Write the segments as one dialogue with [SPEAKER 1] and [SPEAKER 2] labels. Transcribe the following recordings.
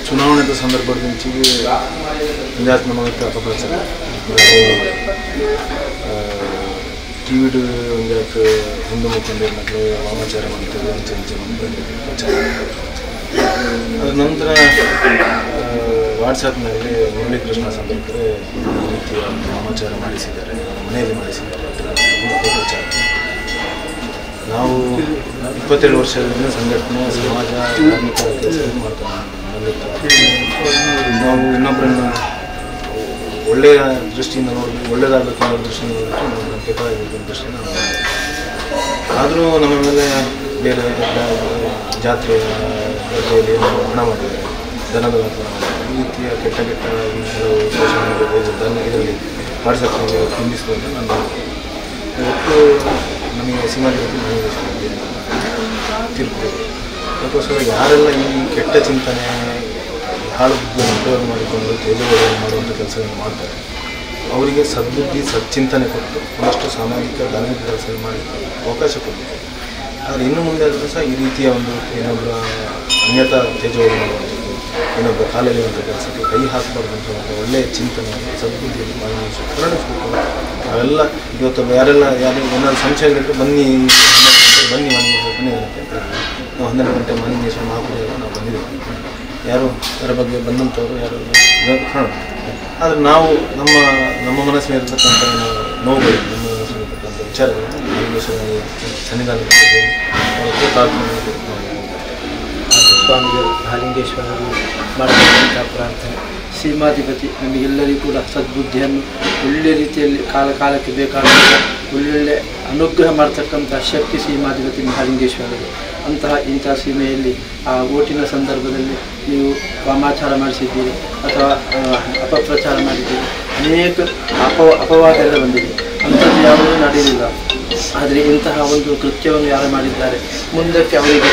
[SPEAKER 1] ಚುನಾವಣೆ ಸಂದರ್ಭದಲ್ಲಿ ವಿದ್ಯಾತ್ಮ ಮತ್ತು ಅಪಪ್ರಚಾರ ಟಿವಿಡು ಒಂದು ಹಿಂದೂ ಮುಖಂಡರು ಮತ್ತು ವಾಮಾಚಾರ ಮಾಡ್ತಾರೆ ಪ್ರಚಾರ. ಅದ ನಂತರ ವಾಟ್ಸಪ್ನಲ್ಲಿ ಮುರಳಿ ಕೃಷ್ಣ ಸಂದರ್ಭದಲ್ಲಿ ಈ ರೀತಿಯ ವಾಮಾಚಾರ ಮಾಡಿಸಿದ್ದಾರೆ, ಮನೆಯಲ್ಲಿ ಮಾಡಿಸಿದ್ದಾರೆ ಅಪಪ್ರಚಾರ. ನಾವು 27 ವರ್ಷದಿಂದ ಸಂಘಟನೆ ಸಮಾಜ ಧಾರ್ಮಿಕ ಕೆಲಸವನ್ನು ಮಾಡ್ತಾರೆ. ನಾವು ಇನ್ನೊಬ್ಬರನ್ನ ಒಳ್ಳೆಯ ದೃಷ್ಟಿಯಿಂದ ನೋಡಬೇಕು, ಒಳ್ಳೆಯದಾಗಬೇಕು ಅನ್ನೋ ದೃಷ್ಟಿಯಿಂದ ನೋಡಬೇಕು, ಕೆಟ್ಟದಾಗಬೇಕು ದೃಷ್ಟಿಯಿಂದ ಆದರೂ ನಮ್ಮ ಮೇಲೆ ಬೇರೆ ಜಾತ್ರೆ ಗದ್ದೆಯಲ್ಲಿ ಹಣ ಮಾಡಿದ್ದಾರೆ, ದನದ ವ್ಯಾಪಾರ ಮಾಡಿದ್ದಾರೆ. ಈ ರೀತಿಯ ಕೆಟ್ಟ ಕೆಲವು ಸೋಷಿಯಲ್ ಮೀಡಿಯಾ ಇದರಲ್ಲಿ ವಾಟ್ಸಪ್ನಲ್ಲಿ ಖಂಡಿಸುವುದು ನಾನು ಒಟ್ಟು ನಮಗೆ ಸೀಮಾಧಿಪತಿ ಮಹಾಲಿಂಗೇಶ್ವರ ತೀರ್ಪು. ಅದಕ್ಕೋಸ್ಕರ ಯಾರೆಲ್ಲ ಈ ಕೆಟ್ಟ ಚಿಂತನೆ ಹಾಳು ಬುದ್ಧಿಯನ್ನು ಉಪಯೋಗ ಮಾಡಿಕೊಂಡು ತೇಜೋವಧೆಯನ್ನು ಮಾಡುವಂಥ ಕೆಲಸಗಳನ್ನು ಮಾಡ್ತಾರೆ ಅವರಿಗೆ ಸದ್ಬುದ್ಧಿ ಸಚ್ಚಿಂತನೆ ಕೊಟ್ಟು ಒಂದಷ್ಟು ಸಾಮಾಜಿಕ ಧಾರ್ಮಿಕ ಕೆಲಸಗಳು ಮಾಡಿ ಅವಕಾಶ ಕೊಡಬೇಕು. ಆದರೆ ಇನ್ನು ಮುಂದೆ ಆದರೂ ಸಹ ಈ ರೀತಿಯ ಒಂದು ಇನ್ನೊಬ್ಬರ ಅನ್ಯತಾ ತೇಜೋವಧೆ ಮಾಡುವಂಥದ್ದು, ಇನ್ನೊಬ್ಬರ ಕಾಲಲ್ಲಿರುವಂಥ ಕೆಲಸಕ್ಕೆ ಕೈ ಹಾಕಬಾರ್ದಂಥ ಒಂದು ಒಳ್ಳೆಯ ಚಿಂತನೆಯನ್ನು ಸದ್ಬುದ್ಧಿಯನ್ನು ಹೊರಡಿಸ್ಬೇಕು. ಅವೆಲ್ಲ ಇವತ್ತು ಯಾರು ಏನಾದರೂ ಸಂಶಯಗಳಿದ್ರೆ ಬನ್ನಿ ಮನೆಗೆ ನಾವು 12 ಗಂಟೆ ಮಹಾಲಿಂಗೇಶ್ವರ ಮಹಾಪೂಜೆಗೆ ನಾವು ಬಂದಿದ್ದೀವಿ. ಯಾರು ಅದರ ಬಗ್ಗೆ ಬಂದಂಥವ್ರು ಯಾರು ಆದರೆ ನಾವು ನಮ್ಮ ಮನಸ್ಸಿನಲ್ಲಿರ್ತಕ್ಕಂಥ ನೋವುಗಳು, ನಮ್ಮ ಮನಸ್ಸಿನಲ್ಲಿರ್ತಕ್ಕಂಥ ವಿಚಾರಗಳನ್ನು ಮಹಾಲಿಂಗೇಶ್ವರ ಸನ್ನಿಧಾನದಲ್ಲಿ
[SPEAKER 2] ಸ್ವಾಮಿಗಳು ಮಹಾಲಿಂಗೇಶ್ವರರು ಮಾಡತಕ್ಕಂಥ ಪ್ರಾರ್ಥನೆ. ಸೀಮಾಧಿಪತಿ ನಮಗೆಲ್ಲರಿಗೂ ಕೂಡ ಸದ್ಬುದ್ಧಿಯನ್ನು ಒಳ್ಳೆಯ ರೀತಿಯಲ್ಲಿ ಕಾಲಕ್ಕೆ ಬೇಕಾದಂಥ ಒಳ್ಳೊಳ್ಳೆ ಅನುಗ್ರಹ ಮಾಡ್ತಕ್ಕಂಥ ಶಕ್ತಿ ಸೀಮಾಧಿಪತಿ ಮಹಾಲಿಂಗೇಶ್ವರರು. ಇಂತಹ ಸೀಮೆಯಲ್ಲಿ ಆ ಓಟಿನ ಸಂದರ್ಭದಲ್ಲಿ ನೀವು ವಾಮಾಚಾರ ಮಾಡಿಸಿದ್ದೀರಿ ಅಥವಾ ಅಪಪ್ರಚಾರ ಮಾಡಿದ್ದೀರಿ, ಅನೇಕ ಅಪವಾದ ಎಲ್ಲ ಬಂದಿದೆ, ಅಂಥದ್ದು ಯಾವುದೂ ನಡೆಯಲಿಲ್ಲ. ಆದರೆ ಇಂತಹ ಒಂದು ಕೃತ್ಯವನ್ನು ಯಾರು ಮಾಡಿದ್ದಾರೆ ಮುಂದಕ್ಕೆ ಅವರಿಗೆ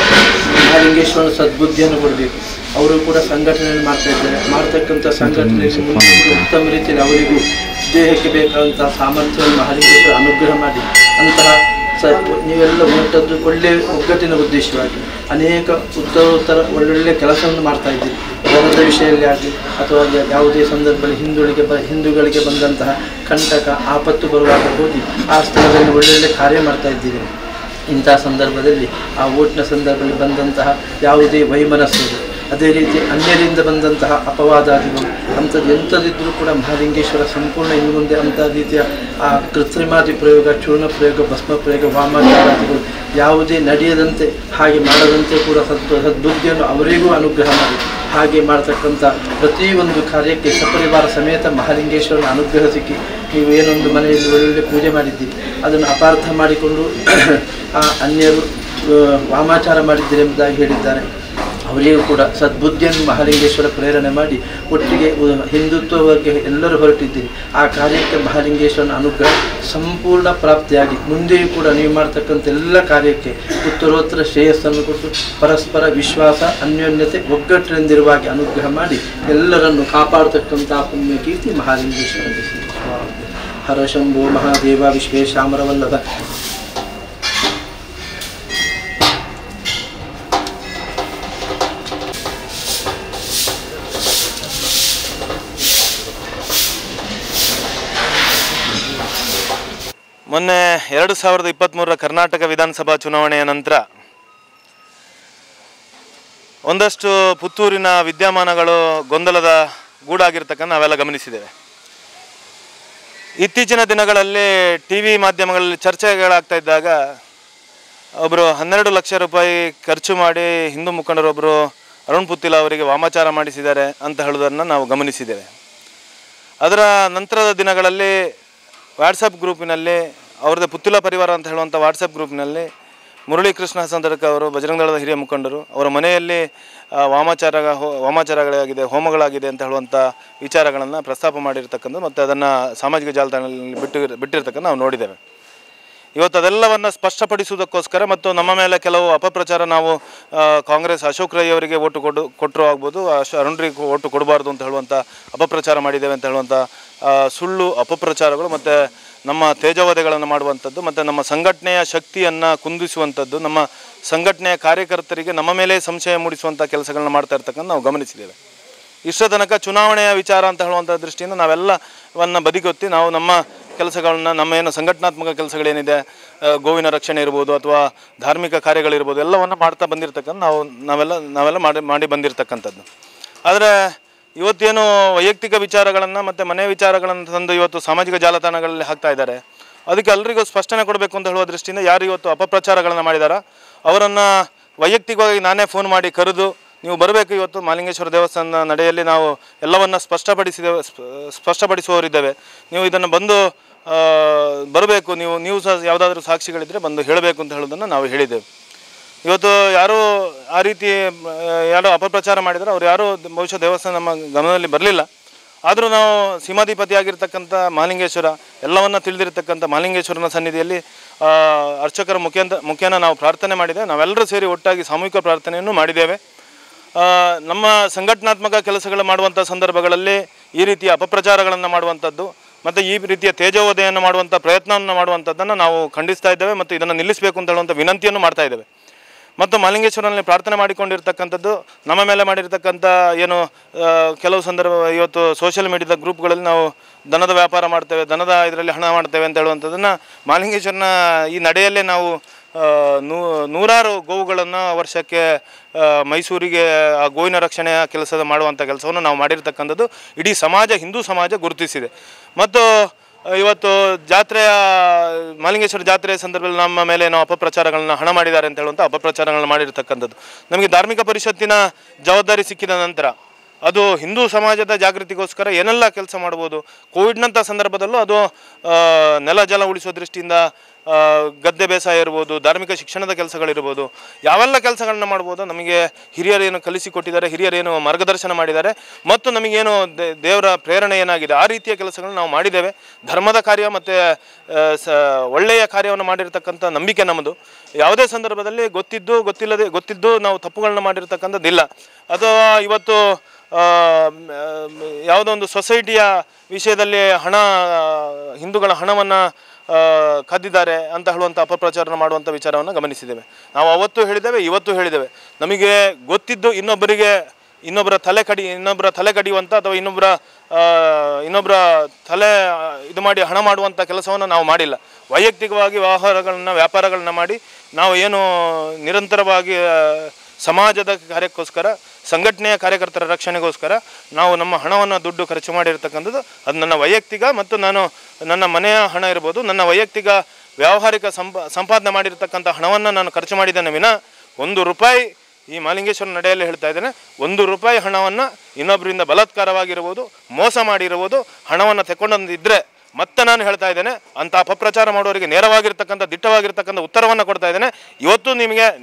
[SPEAKER 2] ಮಹಾಲಿಂಗೇಶ್ವರನ ಸದ್ಬುದ್ಧಿಯನ್ನು ಕೊಡಬೇಕು. ಅವರು ಕೂಡ ಸಂಘಟನೆಯನ್ನು ಮಾಡ್ತಾಯಿದ್ದಾರೆ, ಮಾಡ್ತಕ್ಕಂಥ ಸಂಘಟನೆಯಲ್ಲಿ ಉತ್ತಮ ರೀತಿಯಲ್ಲಿ ಅವರಿಗೂ ದೇಹಕ್ಕೆ ಬೇಕಾದಂಥ ಸಾಮರ್ಥ್ಯವನ್ನು ಮಹಾಲಿಂಗೇಶ್ವರ ಅನುಗ್ರಹ ಮಾಡಿ ಅಂತಹ ನೀವೆಲ್ಲ ಹೊರಟದ್ದು ಒಳ್ಳೆಯ ಒಗ್ಗಟ್ಟಿನ ಉದ್ದೇಶವಾಗಿ ಅನೇಕ ಉತ್ತರ ಒಳ್ಳೊಳ್ಳೆ ಕೆಲಸವನ್ನು ಮಾಡ್ತಾಯಿದ್ದೀರಿ. ಧನದ ವಿಷಯದಲ್ಲಿ ಆಗಲಿ ಅಥವಾ ಯಾವುದೇ ಸಂದರ್ಭದಲ್ಲಿ ಹಿಂದೂಗಳಿಗೆ ಬಂದಂತಹ ಕಂಟಕ ಆಪತ್ತು ಬರುವಾಗ ಹೋಗಿ ಆ ಸ್ಥಳದಲ್ಲಿ ಒಳ್ಳೊಳ್ಳೆ ಕಾರ್ಯ ಮಾಡ್ತಾಯಿದ್ದೀರಿ. ಇಂತಹ ಸಂದರ್ಭದಲ್ಲಿ ಆ ಓಟಿನ ಸಂದರ್ಭದಲ್ಲಿ ಬಂದಂತಹ ಯಾವುದೇ ವೈಮನಸ್ಸು, ಅದೇ ರೀತಿ ಅನ್ಯರಿಂದ ಬಂದಂತಹ ಅಪವಾದಾದಿಗಳು ಅಂಥದ್ದು ಎಂಥದಿದ್ದರೂ ಕೂಡ ಮಹಾಲಿಂಗೇಶ್ವರ ಸಂಪೂರ್ಣ ಇನ್ನು ಮುಂದೆ ಅಂಥ ರೀತಿಯ ಆ ಕೃತ್ರಿಮಾದಿ ಪ್ರಯೋಗ, ಚೂರ್ಣ ಪ್ರಯೋಗ, ಭಸ್ಮ ಪ್ರಯೋಗ, ವಾಮಾಚಾರಾದಿಗಳು ಯಾವುದೇ ನಡೆಯದಂತೆ ಹಾಗೆ ಮಾಡದಂತೆ ಕೂಡ ಸದ್ಬುದ್ಧಿಯನ್ನು ಅವರಿಗೂ ಅನುಗ್ರಹ ಮಾಡಿ ಹಾಗೆ ಮಾಡತಕ್ಕಂಥ ಪ್ರತಿಯೊಂದು ಕಾರ್ಯಕ್ಕೆ ಸಪರಿವಾರ ಸಮೇತ ಮಹಾಲಿಂಗೇಶ್ವರನ ಅನುಗ್ರಹ ಸಿಕ್ಕಿ ನೀವು ಏನೊಂದು ಮನೆಯಲ್ಲಿ ಒಳ್ಳೊಳ್ಳೆ ಪೂಜೆ ಮಾಡಿದ್ದೀರಿ ಅದನ್ನು ಅಪಾರ್ಥ ಮಾಡಿಕೊಂಡು ಆ ಅನ್ಯರು ವಾಮಾಚಾರ ಮಾಡಿದ್ದೀರಿ ಎಂಬುದಾಗಿ ಹೇಳಿದ್ದಾರೆ. ಅವರಿಗೂ ಕೂಡ ಸದ್ಬುದ್ಧಿಯನ್ನು ಮಹಾಲಿಂಗೇಶ್ವರ ಪ್ರೇರಣೆ ಮಾಡಿ ಒಟ್ಟಿಗೆ ಹಿಂದುತ್ವಕ್ಕೆ ಎಲ್ಲರೂ ಹೊರಟಿದ್ದೀರಿ. ಆ ಕಾರ್ಯಕ್ಕೆ ಮಹಾಲಿಂಗೇಶ್ವರನ ಅನುಗ್ರಹ ಸಂಪೂರ್ಣ ಪ್ರಾಪ್ತಿಯಾಗಿ ಮುಂದೆಯೂ ಕೂಡ ನೀವು ಮಾಡ್ತಕ್ಕಂಥ ಎಲ್ಲ ಕಾರ್ಯಕ್ಕೆ ಉತ್ತರೋತ್ತರ ಶ್ರೇಯಸ್ಸನ್ನು ಕೊಟ್ಟು ಪರಸ್ಪರ ವಿಶ್ವಾಸ, ಅನ್ಯೋನ್ಯತೆ, ಒಗ್ಗಟ್ಟಿನಿಂದಿರುವಾಗಿ ಅನುಗ್ರಹ ಮಾಡಿ ಎಲ್ಲರನ್ನು ಕಾಪಾಡತಕ್ಕಂಥ ಪುಣ್ಯ ಕೀರ್ತಿ ಮಹಾಲಿಂಗೇಶ್ವರನಿಗೆ ಸ್ವಾಮಿ. ಹರ ಶಂಭೋ ಮಹಾದೇವ ವಿಶ್ವೇಶಾಮರವಲ್ಲಭ.
[SPEAKER 3] ಮೊನ್ನೆ 2023 ಕರ್ನಾಟಕ ವಿಧಾನಸಭಾ ಚುನಾವಣೆಯ ನಂತರ ಒಂದಷ್ಟು ಪುತ್ತೂರಿನ ವಿದ್ಯಮಾನಗಳು ಗೊಂದಲದ ಗೂಡಾಗಿರ್ತಕ್ಕಂಥ ನಾವೆಲ್ಲ ಗಮನಿಸಿದ್ದೇವೆ. ಇತ್ತೀಚಿನ ದಿನಗಳಲ್ಲಿ ಟಿ ವಿ ಮಾಧ್ಯಮಗಳಲ್ಲಿ ಚರ್ಚೆಗಳಾಗ್ತಾ ಇದ್ದಾಗ ಒಬ್ಬರು 12 ಲಕ್ಷ ರೂಪಾಯಿ ಖರ್ಚು ಮಾಡಿ ಹಿಂದೂ ಮುಖಂಡರೊಬ್ಬರು ಅರುಣ್ ಪುತ್ತಿಲ ಅವರಿಗೆ ವಾಮಾಚಾರ ಮಾಡಿಸಿದ್ದಾರೆ ಅಂತ ಹೇಳೋದನ್ನು ನಾವು ಗಮನಿಸಿದ್ದೇವೆ. ಅದರ ನಂತರದ ದಿನಗಳಲ್ಲಿ ವಾಟ್ಸಪ್ ಗ್ರೂಪಿನಲ್ಲಿ ಅವ್ರದ್ದೇ ಪುತ್ತಿಲ ಪರಿವಾರ ಅಂತ ಹೇಳುವಂಥ ವಾಟ್ಸಪ್ ಗ್ರೂಪ್ನಲ್ಲಿ ಮುರಳಿ ಕೃಷ್ಣ ಸಂದರ್ಕ ಅವರು ಬಜರಂಗದಳದ ಹಿರಿಯ ಮುಖಂಡರು ಅವರ ಮನೆಯಲ್ಲಿ ವಾಮಾಚಾರಗಳಾಗಿದೆ, ಹೋಮಗಳಾಗಿದೆ ಅಂತ ಹೇಳುವಂಥ ವಿಚಾರಗಳನ್ನು ಪ್ರಸ್ತಾಪ ಮಾಡಿರ್ತಕ್ಕಂಥ ಮತ್ತು ಅದನ್ನು ಸಾಮಾಜಿಕ ಜಾಲತಾಣದಲ್ಲಿ ಬಿಟ್ಟಿರ್ತಕ್ಕಂಥ ನಾವು ನೋಡಿದ್ದೇವೆ. ಇವತ್ತು ಅದೆಲ್ಲವನ್ನು ಸ್ಪಷ್ಟಪಡಿಸುವುದಕ್ಕೋಸ್ಕರ ಮತ್ತು ನಮ್ಮ ಮೇಲೆ ಕೆಲವು ಅಪಪ್ರಚಾರ ನಾವು ಕಾಂಗ್ರೆಸ್ ಅಶೋಕ್ ರೈ ಅವರಿಗೆ ಓಟು ಕೊಟ್ಟರು ಆಗ್ಬೋದು, ಅರುಣ್ರಿಗೆ ಓಟು ಕೊಡಬಾರ್ದು ಅಂತ ಹೇಳುವಂಥ ಅಪಪ್ರಚಾರ ಮಾಡಿದ್ದೇವೆ ಅಂತ ಹೇಳುವಂಥ ಸುಳ್ಳು ಅಪಪ್ರಚಾರಗಳು ಮತ್ತು ನಮ್ಮ ತೇಜೋವಧೆಗಳನ್ನು ಮಾಡುವಂಥದ್ದು ಮತ್ತು ನಮ್ಮ ಸಂಘಟನೆಯ ಶಕ್ತಿಯನ್ನು ಕುಂದಿಸುವಂಥದ್ದು, ನಮ್ಮ ಸಂಘಟನೆಯ ಕಾರ್ಯಕರ್ತರಿಗೆ ನಮ್ಮ ಮೇಲೆ ಸಂಶಯ ಮೂಡಿಸುವಂಥ ಕೆಲಸಗಳನ್ನ ಮಾಡ್ತಾ ಇರ್ತಕ್ಕಂಥ ನಾವು ಗಮನಿಸಿದ್ದೇವೆ. ಇಷ್ಟರ ತನಕ ಚುನಾವಣೆಯ ವಿಚಾರ ಅಂತ ಹೇಳುವಂಥ ದೃಷ್ಟಿಯಿಂದ ನಾವೆಲ್ಲವನ್ನು ಬದಿಗೊತ್ತಿ ನಾವು ನಮ್ಮ ಕೆಲಸಗಳನ್ನ, ನಮ್ಮ ಏನು ಸಂಘಟನಾತ್ಮಕ ಕೆಲಸಗಳೇನಿದೆ, ಗೋವಿನ ರಕ್ಷಣೆ ಇರ್ಬೋದು ಅಥವಾ ಧಾರ್ಮಿಕ ಕಾರ್ಯಗಳಿರ್ಬೋದು, ಎಲ್ಲವನ್ನು ಮಾಡ್ತಾ ಬಂದಿರತಕ್ಕಂಥ ನಾವೆಲ್ಲ ಮಾಡಿ ಬಂದಿರತಕ್ಕಂಥದ್ದು. ಆದರೆ ಇವತ್ತೇನು ವೈಯಕ್ತಿಕ ವಿಚಾರಗಳನ್ನು ಮತ್ತು ಮನೆ ವಿಚಾರಗಳನ್ನು ತಂದು ಇವತ್ತು ಸಾಮಾಜಿಕ ಜಾಲತಾಣಗಳಲ್ಲಿ ಹಾಕ್ತಾ ಇದ್ದಾರೆ. ಅದಕ್ಕೆ ಎಲ್ಲರಿಗೂ ಸ್ಪಷ್ಟನೆ ಕೊಡಬೇಕು ಅಂತ ಹೇಳುವ ದೃಷ್ಟಿಯಿಂದ ಯಾರು ಇವತ್ತು ಅಪಪ್ರಚಾರಗಳನ್ನು ಮಾಡಿದಾರೋ ಅವರನ್ನು ವೈಯಕ್ತಿಕವಾಗಿ ನಾನೇ ಫೋನ್ ಮಾಡಿ ಕರೆದು ನೀವು ಬರಬೇಕು, ಇವತ್ತು ಮಹಾಲಿಂಗೇಶ್ವರ ದೇವಸ್ಥಾನ ನಡೆಯಲ್ಲಿ ನಾವು ಎಲ್ಲವನ್ನು ಸ್ಪಷ್ಟಪಡಿಸುವವರಿದ್ದೇವೆ, ನೀವು ಇದನ್ನು ಬಂದು ಬರಬೇಕು, ನೀವು ಸಹ ಯಾವುದಾದ್ರೂ ಸಾಕ್ಷಿಗಳಿದ್ದರೆ ಬಂದು ಹೇಳಬೇಕು ಅಂತ ಹೇಳೋದನ್ನು ನಾವು ಹೇಳಿದ್ದೇವೆ. ಇವತ್ತು ಯಾರು ಆ ರೀತಿ ಯಾರೋ ಅಪಪ್ರಚಾರ ಮಾಡಿದರೆ ಅವ್ರು ಯಾರೂ ಬಹುಶಃ ದೇವಸ್ಥಾನ ನಮ್ಮ ಗಮನದಲ್ಲಿ ಬರಲಿಲ್ಲ. ಆದರೂ ನಾವು ಸೀಮಾಧಿಪತಿಯಾಗಿರ್ತಕ್ಕಂಥ ಮಹಾಲಿಂಗೇಶ್ವರ, ಎಲ್ಲವನ್ನು ತಿಳಿದಿರ್ತಕ್ಕಂಥ ಮಹಾಲಿಂಗೇಶ್ವರನ ಸನ್ನಿಧಿಯಲ್ಲಿ ಅರ್ಚಕರ ಮುಖೇನ ನಾವು ಪ್ರಾರ್ಥನೆ ಮಾಡಿದ್ದೇವೆ. ನಾವೆಲ್ಲರೂ ಸೇರಿ ಒಟ್ಟಾಗಿ ಸಾಮೂಹಿಕ ಪ್ರಾರ್ಥನೆಯನ್ನು ಮಾಡಿದ್ದೇವೆ. ನಮ್ಮ ಸಂಘಟನಾತ್ಮಕ ಕೆಲಸಗಳು ಮಾಡುವಂಥ ಸಂದರ್ಭಗಳಲ್ಲಿ ಈ ರೀತಿಯ ಅಪಪ್ರಚಾರಗಳನ್ನು ಮಾಡುವಂಥದ್ದು ಮತ್ತು ಈ ರೀತಿಯ ತೇಜೋವಧೆಯನ್ನು ಮಾಡುವಂಥ ಪ್ರಯತ್ನವನ್ನು ಮಾಡುವಂಥದ್ದನ್ನು ನಾವು ಖಂಡಿಸ್ತಾ ಇದ್ದೇವೆ ಮತ್ತು ಇದನ್ನು ನಿಲ್ಲಿಸಬೇಕು ಅಂತ ಹೇಳುವಂಥ ವಿನಂತಿಯನ್ನು ಮಾಡ್ತಾ ಇದ್ದೇವೆ. ಮತ್ತು ಮಹಾಲಿಂಗೇಶ್ವರನಲ್ಲಿ ಪ್ರಾರ್ಥನೆ ಮಾಡಿಕೊಂಡಿರ್ತಕ್ಕಂಥದ್ದು ನಮ್ಮ ಮೇಲೆ ಮಾಡಿರ್ತಕ್ಕಂಥ ಏನು ಕೆಲವು ಸಂದರ್ಭ ಇವತ್ತು ಸೋಷಿಯಲ್ ಮೀಡಿಯಾದ ಗ್ರೂಪ್ಗಳಲ್ಲಿ ನಾವು ದನದ ವ್ಯಾಪಾರ ಮಾಡ್ತೇವೆ, ದನದ ಇದರಲ್ಲಿ ಹಣ ಮಾಡ್ತೇವೆ ಅಂತ ಹೇಳುವಂಥದ್ದನ್ನು ಮಹಾಲಿಂಗೇಶ್ವರನ ಈ ನಡೆಯಲ್ಲೇ ನಾವು ನೂರಾರು ಗೋವುಗಳನ್ನು ವರ್ಷಕ್ಕೆ ಮೈಸೂರಿಗೆ ಆ ಗೋವಿನ ರಕ್ಷಣೆಯ ಮಾಡುವಂಥ ಕೆಲಸವನ್ನು ನಾವು ಮಾಡಿರ್ತಕ್ಕಂಥದ್ದು ಇಡೀ ಸಮಾಜ, ಹಿಂದೂ ಸಮಾಜ ಗುರುತಿಸಿದೆ. ಮತ್ತು ಇವತ್ತು ಜಾತ್ರೆಯ ಮಹಾಲಿಂಗೇಶ್ವರ ಜಾತ್ರೆಯ ಸಂದರ್ಭದಲ್ಲಿ ನಮ್ಮ ಮೇಲೆ ಏನೋ ಅಪಪ್ರಚಾರಗಳನ್ನ ಹಣ ಮಾಡಿದ್ದಾರೆ ಅಂತ ಹೇಳುವಂಥ ಅಪಪ್ರಚಾರಗಳನ್ನ ಮಾಡಿರ್ತಕ್ಕಂಥದ್ದು. ನಮಗೆ ಧಾರ್ಮಿಕ ಪರಿಷತ್ತಿನ ಜವಾಬ್ದಾರಿ ಸಿಕ್ಕಿದ ನಂತರ ಅದು ಹಿಂದೂ ಸಮಾಜದ ಜಾಗೃತಿಗೋಸ್ಕರ ಏನೆಲ್ಲ ಕೆಲಸ ಮಾಡ್ಬೋದು, ಕೋವಿಡ್ನಂಥ ಸಂದರ್ಭದಲ್ಲೂ ಅದು ನೆಲ ಜಲ ಉಳಿಸೋ ದೃಷ್ಟಿಯಿಂದ ಗದ್ದೆ ಬೇಸಾಯ ಇರ್ಬೋದು, ಧಾರ್ಮಿಕ ಶಿಕ್ಷಣದ ಕೆಲಸಗಳಿರ್ಬೋದು, ಯಾವೆಲ್ಲ ಕೆಲಸಗಳನ್ನ ಮಾಡ್ಬೋದು ನಮಗೆ ಹಿರಿಯರೇನು ಕಲಿಸಿಕೊಟ್ಟಿದ್ದಾರೆ, ಹಿರಿಯರೇನು ಮಾರ್ಗದರ್ಶನ ಮಾಡಿದ್ದಾರೆ ಮತ್ತು ನಮಗೇನು ದೇವರ ಪ್ರೇರಣೆ ಏನಾಗಿದೆ ಆ ರೀತಿಯ ಕೆಲಸಗಳನ್ನ ನಾವು ಮಾಡಿದ್ದೇವೆ. ಧರ್ಮದ ಕಾರ್ಯ ಮತ್ತು ಒಳ್ಳೆಯ ಕಾರ್ಯವನ್ನು ಮಾಡಿರ್ತಕ್ಕಂಥ ನಂಬಿಕೆ ನಮ್ಮದು. ಯಾವುದೇ ಸಂದರ್ಭದಲ್ಲಿ ಗೊತ್ತಿದ್ದು ನಾವು ತಪ್ಪುಗಳನ್ನ ಮಾಡಿರ್ತಕ್ಕಂಥದ್ದಿಲ್ಲ. ಅಥವಾ ಇವತ್ತು ಯಾವುದೋ ಒಂದು ಸೊಸೈಟಿಯ ವಿಷಯದಲ್ಲಿ ಹಿಂದೂಗಳ ಹಣವನ್ನು ಕದ್ದಿದ್ದಾರೆ ಅಂತ ಹೇಳುವಂಥ ಅಪಪ್ರಚಾರ ಮಾಡುವಂಥ ವಿಚಾರವನ್ನು ಗಮನಿಸಿದ್ದೇವೆ. ನಾವು ಅವತ್ತು ಹೇಳಿದ್ದೇವೆ, ಇವತ್ತು ಹೇಳಿದ್ದೇವೆ. ನಮಗೆ ಗೊತ್ತಿದ್ದು ಇನ್ನೊಬ್ಬರ ತಲೆ ಕಡಿಯುವಂಥ ಅಥವಾ ಇನ್ನೊಬ್ಬರ ತಲೆ ಇದು ಮಾಡಿ ಹಣ ಮಾಡುವಂಥ ಕೆಲಸವನ್ನು ನಾವು ಮಾಡಿಲ್ಲ. ವೈಯಕ್ತಿಕವಾಗಿ ವ್ಯಾಪಾರಗಳನ್ನ ಮಾಡಿ ನಾವು ಏನು ನಿರಂತರವಾಗಿ ಸಮಾಜದ ಕಾರ್ಯಕ್ಕೋಸ್ಕರ, ಸಂಘಟನೆಯ ಕಾರ್ಯಕರ್ತರ ರಕ್ಷಣೆಗೋಸ್ಕರ ನಾವು ನಮ್ಮ ಹಣವನ್ನು ದುಡ್ಡು ಖರ್ಚು ಮಾಡಿರ್ತಕ್ಕಂಥದ್ದು. ಅದು ನನ್ನ ವೈಯಕ್ತಿಕ ಮತ್ತು ನನ್ನ ಮನೆಯ ಹಣ ಇರ್ಬೋದು, ನನ್ನ ವೈಯಕ್ತಿಕ ವ್ಯಾವಹಾರಿಕ ಸಂಪಾದನೆ ಮಾಡಿರ್ತಕ್ಕಂಥ ಹಣವನ್ನು ನಾನು ಖರ್ಚು ಮಾಡಿದ್ದೇನೆ ವಿನಃ ₹1 ಈ ಮಹಾಲಿಂಗೇಶ್ವರ ನಡೆಯಲ್ಲಿ ಹೇಳ್ತಾ ಇದ್ದೇನೆ, ₹1 ಹಣವನ್ನು ಇನ್ನೊಬ್ಬರಿಂದ ಬಲಾತ್ಕಾರವಾಗಿರ್ಬೋದು, ಮೋಸ ಮಾಡಿರ್ಬೋದು, ಹಣವನ್ನು ತೆಕ್ಕೊಂಡೊಂದಿದ್ದರೆ ಮತ್ತೆ ನಾನು ಹೇಳ್ತಾ ಇದ್ದೇನೆ, ಅಂಥ ಅಪಪ್ರಚಾರ ಮಾಡೋರಿಗೆ ನೇರವಾಗಿರ್ತಕ್ಕಂಥ ದಿಟ್ಟವಾಗಿರ್ತಕ್ಕಂಥ ಉತ್ತರವನ್ನು ಕೊಡ್ತಾ ಇದ್ದೇನೆ. ಇವತ್ತು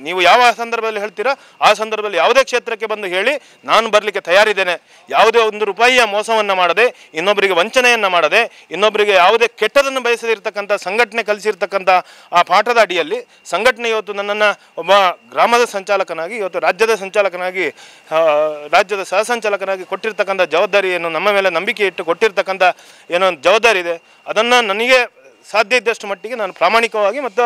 [SPEAKER 3] ನೀವು ಯಾವ ಸಂದರ್ಭದಲ್ಲಿ ಹೇಳ್ತೀರಾ ಆ ಸಂದರ್ಭದಲ್ಲಿ ಯಾವುದೇ ಕ್ಷೇತ್ರಕ್ಕೆ ಬಂದು ಹೇಳಿ, ನಾನು ಬರಲಿಕ್ಕೆ ತಯಾರಿದ್ದೇನೆ. ಯಾವುದೇ ₹1 ಮೋಸವನ್ನು ಮಾಡದೆ, ಇನ್ನೊಬ್ಬರಿಗೆ ವಂಚನೆಯನ್ನು ಮಾಡದೆ, ಇನ್ನೊಬ್ಬರಿಗೆ ಯಾವುದೇ ಕೆಟ್ಟದನ್ನು ಬಯಸದಿರ್ತಕ್ಕಂಥ ಸಂಘಟನೆ ಕಲಿಸಿರ್ತಕ್ಕಂಥ ಆ ಪಾಠದ ಅಡಿಯಲ್ಲಿ ಸಂಘಟನೆ ಇವತ್ತು ನನ್ನನ್ನು ಒಬ್ಬ ಗ್ರಾಮದ ಸಂಚಾಲಕನಾಗಿ, ಇವತ್ತು ರಾಜ್ಯದ ಸಂಚಾಲಕನಾಗಿ, ರಾಜ್ಯದ ಸಹ ಸಂಚಾಲಕನಾಗಿ ಕೊಟ್ಟಿರ್ತಕ್ಕಂಥ ಜವಾಬ್ದಾರಿ ಏನು, ನಮ್ಮ ಮೇಲೆ ನಂಬಿಕೆ ಇಟ್ಟು ಕೊಟ್ಟಿರ್ತಕ್ಕಂಥ ಏನೋ ಜವಾಬ್ದಾರಿ ಇದೆ, ಅದನ್ನು ನನಗೆ ಸಾಧ್ಯ ಇದ್ದಷ್ಟು ಮಟ್ಟಿಗೆ ನಾನು ಪ್ರಾಮಾಣಿಕವಾಗಿ ಮತ್ತು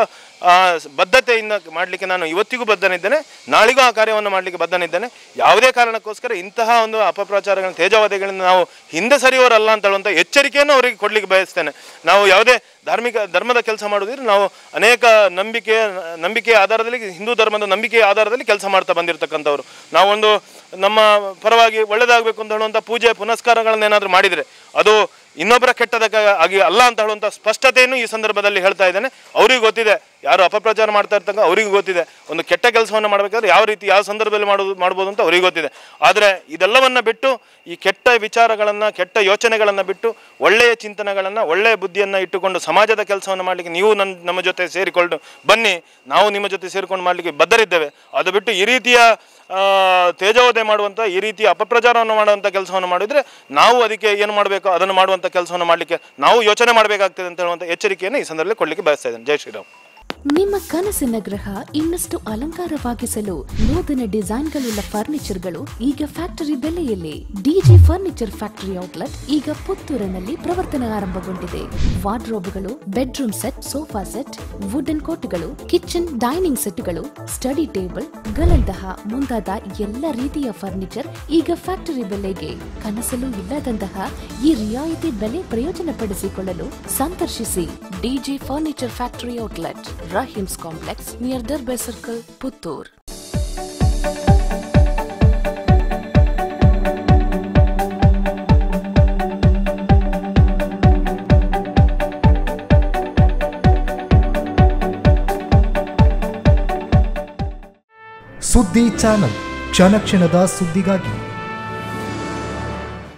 [SPEAKER 3] ಬದ್ಧತೆಯಿಂದ ಮಾಡಲಿಕ್ಕೆ ನಾನು ಇವತ್ತಿಗೂ ಬದ್ಧನಿದ್ದೇನೆ, ನಾಳಿಗೂ ಆ ಕಾರ್ಯವನ್ನು ಮಾಡಲಿಕ್ಕೆ ಬದ್ಧನಿದ್ದೇನೆ. ಯಾವುದೇ ಕಾರಣಕ್ಕೋಸ್ಕರ ಇಂತಹ ಒಂದು ಅಪಪ್ರಚಾರಗಳನ್ನು, ತೇಜೋವಧೆಗಳಿಂದ ನಾವು ಹಿಂದೆ ಸರಿಯೋರಲ್ಲ ಅಂತ ಹೇಳುವಂಥ ಎಚ್ಚರಿಕೆಯನ್ನು ಅವರಿಗೆ ಕೊಡಲಿಕ್ಕೆ ಬಯಸ್ತೇನೆ. ನಾವು ಯಾವುದೇ ಧರ್ಮದ ಕೆಲಸ ಮಾಡೋದಿದ್ರೆ ನಾವು ಅನೇಕ ನಂಬಿಕೆಯ ಆಧಾರದಲ್ಲಿ, ಹಿಂದೂ ಧರ್ಮದ ನಂಬಿಕೆಯ ಆಧಾರದಲ್ಲಿ ಕೆಲಸ ಮಾಡ್ತಾ ಬಂದಿರತಕ್ಕಂಥವ್ರು. ನಾವೊಂದು ನಮ್ಮ ಪರವಾಗಿ ಒಳ್ಳೆಯದಾಗಬೇಕು ಅಂತ ಹೇಳುವಂಥ ಪೂಜೆ ಪುನಸ್ಕಾರಗಳನ್ನೇನಾದರೂ ಮಾಡಿದರೆ ಅದು ಇನ್ನೊಬ್ಬರ ಕೆಟ್ಟದಕ್ಕಾಗಿ ಅಲ್ಲ ಅಂತ ಹೇಳುವಂಥ ಸ್ಪಷ್ಟತೆಯನ್ನು ಈ ಸಂದರ್ಭದಲ್ಲಿ ಹೇಳ್ತಾ ಇದ್ದೇನೆ. ಅವರಿಗೂ ಗೊತ್ತಿದೆ, ಯಾರು ಅಪಪ್ರಚಾರ ಮಾಡ್ತಾ ಇರ್ತಕ್ಕ ಅವರಿಗೂ ಗೊತ್ತಿದೆ, ಒಂದು ಕೆಟ್ಟ ಕೆಲಸವನ್ನು ಮಾಡಬೇಕಾದ್ರೆ ಯಾವ ಸಂದರ್ಭದಲ್ಲಿ ಮಾಡ್ಬೋದು ಅಂತ ಅವರಿಗೂ ಗೊತ್ತಿದೆ. ಆದರೆ ಇದೆಲ್ಲವನ್ನು ಬಿಟ್ಟು, ಈ ಕೆಟ್ಟ ವಿಚಾರಗಳನ್ನು, ಕೆಟ್ಟ ಯೋಚನೆಗಳನ್ನು ಬಿಟ್ಟು ಒಳ್ಳೆಯ ಚಿಂತನೆಗಳನ್ನು, ಒಳ್ಳೆಯ ಬುದ್ಧಿಯನ್ನು ಇಟ್ಟುಕೊಂಡು ಸಮಾಜದ ಕೆಲಸವನ್ನು ಮಾಡಲಿಕ್ಕೆ ನೀವು ನಮ್ಮ ಜೊತೆ ಸೇರಿಕೊಂಡು ಬನ್ನಿ, ನಾವು ನಿಮ್ಮ ಜೊತೆ ಸೇರಿಕೊಂಡು ಮಾಡಲಿಕ್ಕೆ ಬದ್ಧರಿದ್ದೇವೆ. ಅದು ಬಿಟ್ಟು ಈ ರೀತಿಯ ತೇಜೋವಧೆ ಮಾಡುವಂಥ, ಈ ರೀತಿಯ ಅಪಪ್ರಚಾರವನ್ನು ಮಾಡುವಂಥ ಕೆಲಸವನ್ನು ಮಾಡಿದರೆ ನಾವು ಅದಕ್ಕೆ ಏನು ಮಾಡಬೇಕು ಅದನ್ನು ಮಾಡುವಂಥ ಕೆಲಸವನ್ನು ಮಾಡಲಿಕ್ಕೆ ನಾವು ಯೋಚನೆ ಮಾಡಬೇಕಾಗ್ತದೆ ಅಂತ ಹೇಳುವಂಥ ಎಚ್ಚರಿಕೆಯನ್ನು ಈ ಸಂದರ್ಭದಲ್ಲಿ ಕೊಡಲಿಕ್ಕೆ ಬಯಸ್ತಾ ಇದ್ದೇನೆ. ಜೈ ಶ್ರೀರಾಮ್.
[SPEAKER 4] ನಿಮ್ಮ ಕನಸಿನ ಗೃಹ ಇನ್ನಷ್ಟು ಅಲಂಕಾರವಾಗಿಸಲು ನೂತನ ಡಿಸೈನ್ಗಳುಳ್ಳ ಫರ್ನಿಚರ್ಗಳು ಈಗ ಫ್ಯಾಕ್ಟರಿ ಬೆಲೆಯಲ್ಲಿ. ಡಿಜಿ ಫರ್ನಿಚರ್ ಫ್ಯಾಕ್ಟರಿ ಔಟ್ಲೆಟ್ ಈಗ ಪುತ್ತೂರಿನಲ್ಲಿ ಪ್ರವರ್ತನೆ ಆರಂಭಗೊಂಡಿದೆ. ವಾರ್ಡ್ರೋಬ್ಗಳು, bedroom set, sofa set, wooden ಕೋಟ್ಗಳು, ಕಿಚನ್ ಡೈನಿಂಗ್ ಸೆಟ್ಗಳು, ಸ್ಟಡಿ ಟೇಬಲ್ ಗಳಂತಹ ಮುಂತಾದ ಎಲ್ಲ ರೀತಿಯ ಫರ್ನಿಚರ್ ಈಗ ಫ್ಯಾಕ್ಟರಿ ಬೆಲೆಗೆ. ಕನಸಲು ಇಲ್ಲದಂತಹ ಈ ರಿಯಾಯಿತಿ ಬೆಲೆ ಪ್ರಯೋಜನ ಪಡಿಸಿಕೊಳ್ಳಲು ಸಂದರ್ಶಿಸಿ DG furniture factory outlet, Rahims complex, near Darbe circle, Puttur.
[SPEAKER 5] Suddi channel, ಕ್ಷಣ ಕ್ಷಣದ ಸುದ್ದಿಗಾಗಿ.